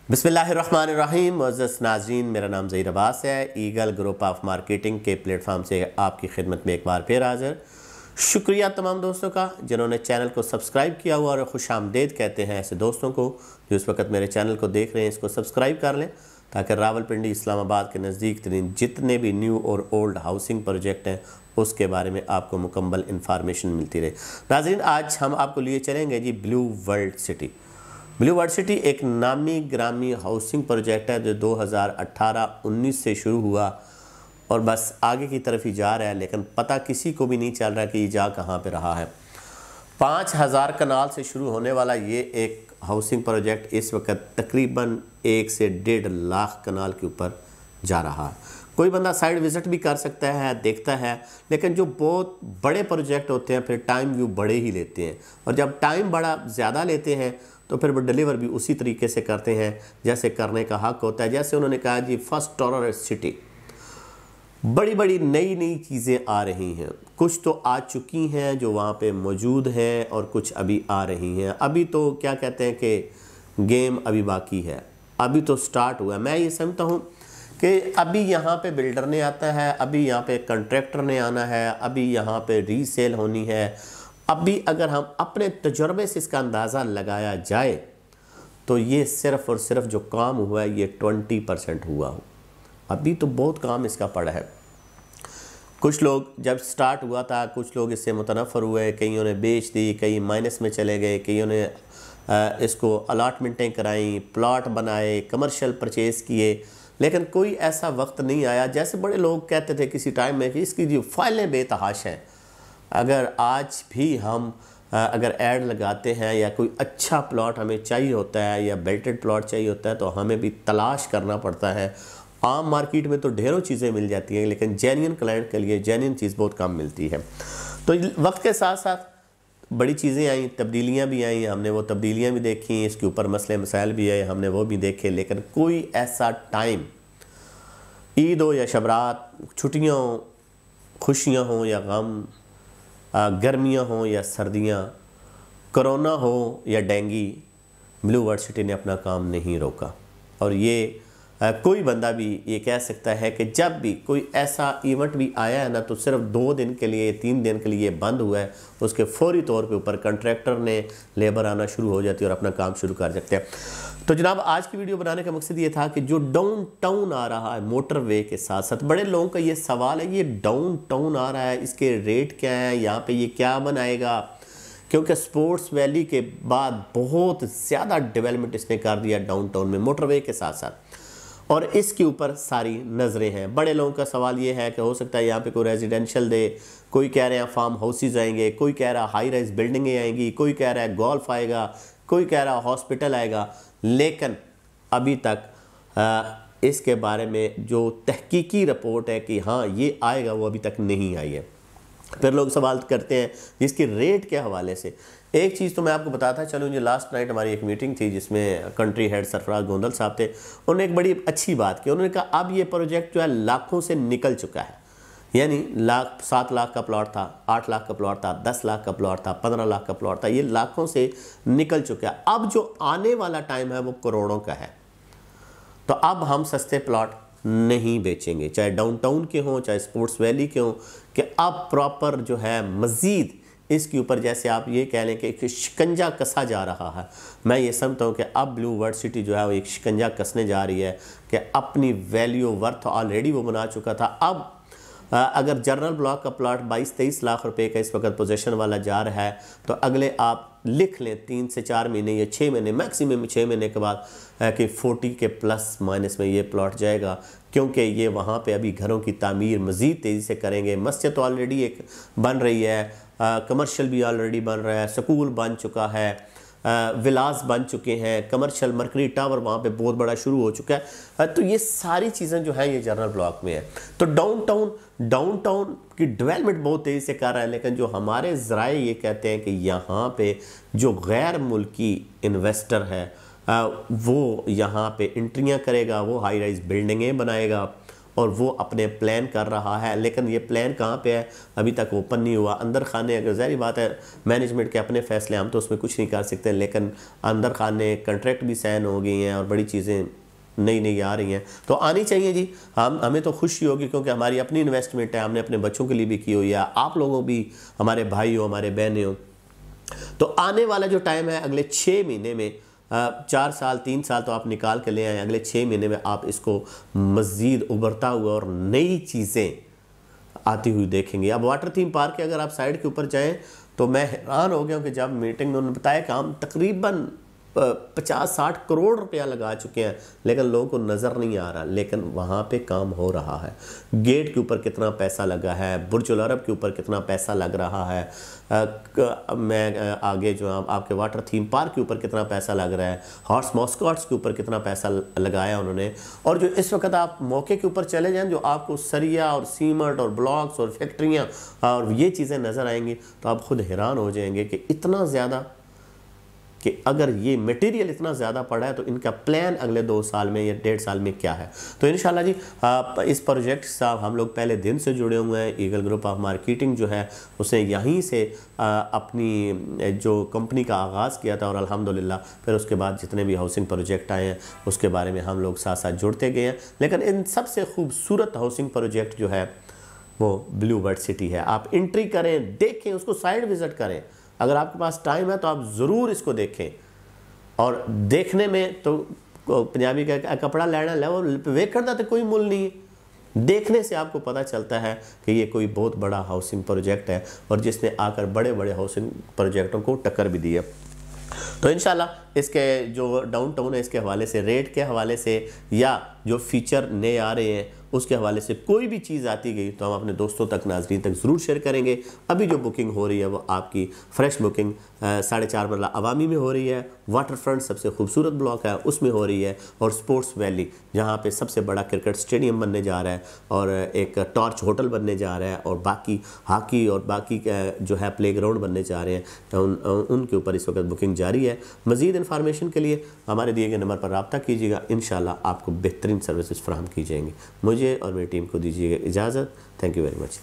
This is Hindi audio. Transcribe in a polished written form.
बिस्मिल्लाहिर्रहमानिर्रहीम। मुअज़्ज़ज़ नाज़रीन, मेरा नाम ज़हीर अब्बास है। ईगल ग्रुप ऑफ मार्केटिंग के प्लेटफॉर्म से आपकी खिदमत में एक बार फिर हाज़िर। शुक्रिया तमाम दोस्तों का जिन्होंने चैनल को सब्सक्राइब किया हुआ, और खुशामदीद कहते हैं ऐसे दोस्तों को जो इस वक्त मेरे चैनल को देख रहे हैं। इसको सब्सक्राइब कर लें ताकि रावलपिंडी इस्लामाबाद के नज़दीक तरीन जितने भी न्यू और ओल्ड हाउसिंग प्रोजेक्ट हैं उसके बारे में आपको मुकम्मल इंफॉर्मेशन मिलती रहे। नाज़रीन, आज हम आपको लिए चलेंगे जी blue world city. Blue world city एक नामी ग्रामी हाउसिंग प्रोजेक्ट है जो 2018-19 से शुरू हुआ और बस आगे की तरफ ही जा रहा है, लेकिन पता किसी को भी नहीं चल रहा कि ये जा कहाँ पे रहा है। 5000 कनाल से शुरू होने वाला ये एक हाउसिंग प्रोजेक्ट इस वक्त तकरीबन 1 से 1.5 लाख कनाल के ऊपर जा रहा है। कोई बंदा साइड विज़िट भी कर सकता है, देखता है, लेकिन जो बहुत बड़े प्रोजेक्ट होते हैं फिर टाइम व्यू बड़े ही लेते हैं, और जब टाइम बड़ा ज़्यादा लेते हैं तो फिर वो डिलीवर भी उसी तरीके से करते हैं जैसे करने का हक होता है। जैसे उन्होंने कहा जी फर्स्ट टॉलरेट सिटी, बड़ी बड़ी नई नई चीज़ें आ रही हैं। कुछ तो आ चुकी हैं जो वहाँ पे मौजूद हैं, और कुछ अभी आ रही हैं। अभी तो क्या कहते हैं कि गेम अभी बाकी है, अभी तो स्टार्ट हुआ है। मैं ये समझता हूँ कि अभी यहाँ पे बिल्डर ने आता है, अभी यहाँ पे कंट्रैक्टर ने आना है, अभी यहाँ पे रीसेल होनी है। अभी अगर हम अपने तजुर्बे से इसका अंदाज़ा लगाया जाए तो ये सिर्फ़ और सिर्फ जो काम हुआ है ये 20% हुआ हो। अभी तो बहुत काम इसका पड़ा है। कुछ लोग जब स्टार्ट हुआ था, कुछ लोग इससे मुतनफ़र हुए, कईयों ने बेच दी, कई माइनस में चले गए, कईयों ने इसको अलाटमेंटें कराई, प्लॉट बनाए, कमर्शियल परचेज़ किए, लेकिन कोई ऐसा वक्त नहीं आया। जैसे बड़े लोग कहते थे किसी टाइम में कि इसकी जो फाइलें बेतहाश हैं। अगर आज भी हम अगर ऐड लगाते हैं या कोई अच्छा प्लॉट हमें चाहिए होता है या बेल्टेड प्लॉट चाहिए होता है तो हमें भी तलाश करना पड़ता है। आम मार्केट में तो ढेरों चीज़ें मिल जाती हैं, लेकिन जेन्युइन क्लाइंट के लिए जेन्युइन चीज़ बहुत कम मिलती है। तो वक्त के साथ साथ बड़ी चीज़ें आई, तब्दीलियाँ भी आई, हमने वो तब्दीलियाँ भी देखी, इसके ऊपर मसले मसाइल भी आए, हमने वो भी देखे। लेकिन कोई ऐसा टाइम, ईद हो या शबरात, छुट्टियाँ हों, खुशियाँ हों या गम, गर्मियाँ हों या सर्दियाँ, कोरोना हो या डेंगी, ब्लू वर्ल्ड सिटी ने अपना काम नहीं रोका। और ये कोई बंदा भी ये कह सकता है कि जब भी कोई ऐसा इवेंट भी आया है ना तो सिर्फ 2 दिन के लिए, 3 दिन के लिए बंद हुआ है, उसके फौरी तौर पे ऊपर कंट्रैक्टर ने लेबर आना शुरू हो जाती है और अपना काम शुरू कर सकते हैं। तो जनाब, आज की वीडियो बनाने का मकसद ये था कि जो डाउन टाउन आ रहा है मोटरवे के साथ साथ, बड़े लोगों का ये सवाल है, ये डाउन टाउन आ रहा है, इसके रेट क्या हैं, यहाँ पे ये क्या बनाएगा, क्योंकि स्पोर्ट्स वैली के बाद बहुत ज़्यादा डेवलपमेंट इसने कर दिया डाउन टाउन में मोटरवे के साथ साथ, और इसके ऊपर सारी नज़रें हैं। बड़े लोगों का सवाल ये है कि हो सकता है यहाँ पे कोई रेजिडेंशियल दे, कोई कह रहे हैं फार्म हाउसेज आएंगे, कोई कह रहा है हाई राइज बिल्डिंगें आएंगी, कोई कह रहा है गोल्फ आएगा, कोई कह रहा है हॉस्पिटल आएगा, लेकिन अभी तक इसके बारे में जो तहकीकी रिपोर्ट है कि हाँ ये आएगा वो अभी तक नहीं आई है। फिर लोग सवाल करते हैं इसके रेट के हवाले से। एक चीज़ तो मैं आपको बताता चलूँ, जो लास्ट नाइट हमारी एक मीटिंग थी जिसमें कंट्री हेड सरफराज गोंदल साहब थे। उन्होंने एक बड़ी अच्छी बात की, उन्होंने कहा अब ये प्रोजेक्ट जो है लाखों से निकल चुका है। यानी 7 लाख का प्लॉट था, 8 लाख का प्लॉट था, 10 लाख का प्लॉट था, 15 लाख का प्लॉट था, ये लाखों से निकल चुका है। अब जो आने वाला टाइम है वो करोड़ों का है। तो अब हम सस्ते प्लॉट नहीं बेचेंगे, चाहे डाउनटाउन के हों, चाहे स्पोर्ट्स वैली के हों, कि अब प्रॉपर जो है मज़ीद इसके ऊपर, जैसे आप ये कह लें कि एक शिकंजा कसा जा रहा है। मैं ये समझता हूँ कि अब ब्लू वर्ल्ड सिटी जो है वो एक शिकंजा कसने जा रही है कि अपनी वैल्यू वर्थ ऑलरेडी वो बना चुका था। अब अगर जनरल ब्लॉक का प्लॉट 22-23 लाख रुपए का इस वक्त पोजीशन वाला जा रहा है, तो अगले आप लिख लें 3 से 4 महीने या 6 महीने, मैक्सिमम 6 महीने के बाद कि 40 के प्लस माइनस में ये प्लॉट जाएगा, क्योंकि ये वहाँ पे अभी घरों की तामीर मज़ीद तेज़ी से करेंगे। मस्जिद तो ऑलरेडी एक बन रही है, कमर्शियल भी ऑलरेडी बन रहा है, स्कूल बन चुका है, विलास बन चुके हैं, कमर्शियल मरकरी टावर वहाँ पे बहुत बड़ा शुरू हो चुका है। तो ये सारी चीज़ें जो हैं ये जनरल ब्लॉक में है। तो डाउनटाउन की डेवलपमेंट बहुत तेज़ी से कर रहा है, लेकिन जो हमारे ज़राए ये कहते हैं कि यहाँ पे जो गैर मुल्की इन्वेस्टर है वो यहाँ पे एंट्रियाँ करेगा, वो हाई राइज बिल्डिंगें बनाएगा और वो अपने प्लान कर रहा है, लेकिन ये प्लान कहाँ पे है अभी तक ओपन नहीं हुआ। अंदर खाने, अगर ज़ाहिर बात है मैनेजमेंट के अपने फैसले, हम तो उसमें कुछ नहीं कर सकते, लेकिन अंदर खाने कॉन्ट्रैक्ट भी साइन हो गई हैं और बड़ी चीज़ें नई नई आ रही हैं, तो आनी चाहिए जी। हमें तो खुशी होगी क्योंकि हमारी अपनी इन्वेस्टमेंट है, हमने अपने बच्चों के लिए भी की हुई है, आप लोगों भी, हमारे भाई हो, हमारे बहनें हो। तो आने वाला जो टाइम है अगले 6 महीने में, 4 साल 3 साल तो आप निकाल के ले आए, अगले 6 महीने में आप इसको मज़ीद उभरता हुआ और नई चीज़ें आती हुई देखेंगे। अब वाटर थीम पार्क के अगर आप साइड के ऊपर जाएं तो मैं हैरान हो गया कि जब मीटिंग में उन्होंने बताया कि हम तकरीबन 50-60 करोड़ रुपया लगा चुके हैं, लेकिन लोगों को नज़र नहीं आ रहा, लेकिन वहाँ पे काम हो रहा है। गेट के ऊपर कितना पैसा लगा है, बुर्ज अल अरब के ऊपर कितना पैसा लग रहा है, मैं आगे जो आपके वाटर थीम पार्क के ऊपर कितना पैसा लग रहा है, हॉर्स मॉस्कॉट्स के ऊपर कितना पैसा लगाया उन्होंने। और जो इस वक्त आप मौके के ऊपर चले जाएं, जो आपको सरिया और सीमेंट और ब्लॉक्स और फैक्ट्रियाँ और ये चीज़ें नज़र आएंगी, तो आप खुद हैरान हो जाएंगे कि इतना ज़्यादा, कि अगर ये मटेरियल इतना ज़्यादा पड़ा है तो इनका प्लान अगले 2 साल में या 1.5 साल में क्या है। तो इंशाल्लाह जी इस प्रोजेक्ट से हम लोग पहले दिन से जुड़े हुए हैं। ईगल ग्रुप ऑफ मार्केटिंग जो है उसने यहीं से अपनी जो कंपनी का आगाज़ किया था और अल्हम्दुलिल्लाह फिर उसके बाद जितने भी हाउसिंग प्रोजेक्ट आए हैं उसके बारे में हम लोग साथ साथ जुड़ते गए हैं। लेकिन इन सबसे खूबसूरत हाउसिंग प्रोजेक्ट जो है वो ब्लू बर्ड सिटी है। आप एंट्री करें, देखें, उसको साइड विज़िट करें। अगर आपके पास टाइम है तो आप ज़रूर इसको देखें। और देखने में तो पंजाबी का कपड़ा लेना ले, वो वेखण दा तो कोई मुल नहीं है। देखने से आपको पता चलता है कि ये कोई बहुत बड़ा हाउसिंग प्रोजेक्ट है और जिसने आकर बड़े बड़े हाउसिंग प्रोजेक्टों को टक्कर भी दी है। तो इंशाल्लाह इसके जो डाउनटाउन है इसके हवाले से, रेट के हवाले से या जो फीचर नए आ रहे हैं उसके हवाले से कोई भी चीज़ आती गई तो हम अपने दोस्तों तक, नाज़रीन तक ज़रूर शेयर करेंगे। अभी जो बुकिंग हो रही है वो आपकी फ्रेश बुकिंग 4.5 मरला अवामी में हो रही है। वाटर फ्रंट सबसे खूबसूरत ब्लॉक है उसमें हो रही है, और स्पोर्ट्स वैली जहाँ पे सबसे बड़ा क्रिकेट स्टेडियम बनने जा रहा है और एक टॉर्च होटल बनने जा रहा है और बाकी हॉकी और बाकी जो है प्ले ग्राउंड बनने जा रहे हैं, उनके ऊपर इस वक्त बुकिंग जारी है। मज़ीद इन्फॉर्मेशन के लिए हमारे दिए गए नंबर पर रब्ता कीजिएगा, इंशाल्लाह आपको बेहतरीन सर्विसेज फराहम की जाएंगी। मुझे और मेरी टीम को दीजिएगा इजाज़त। Thank you very much.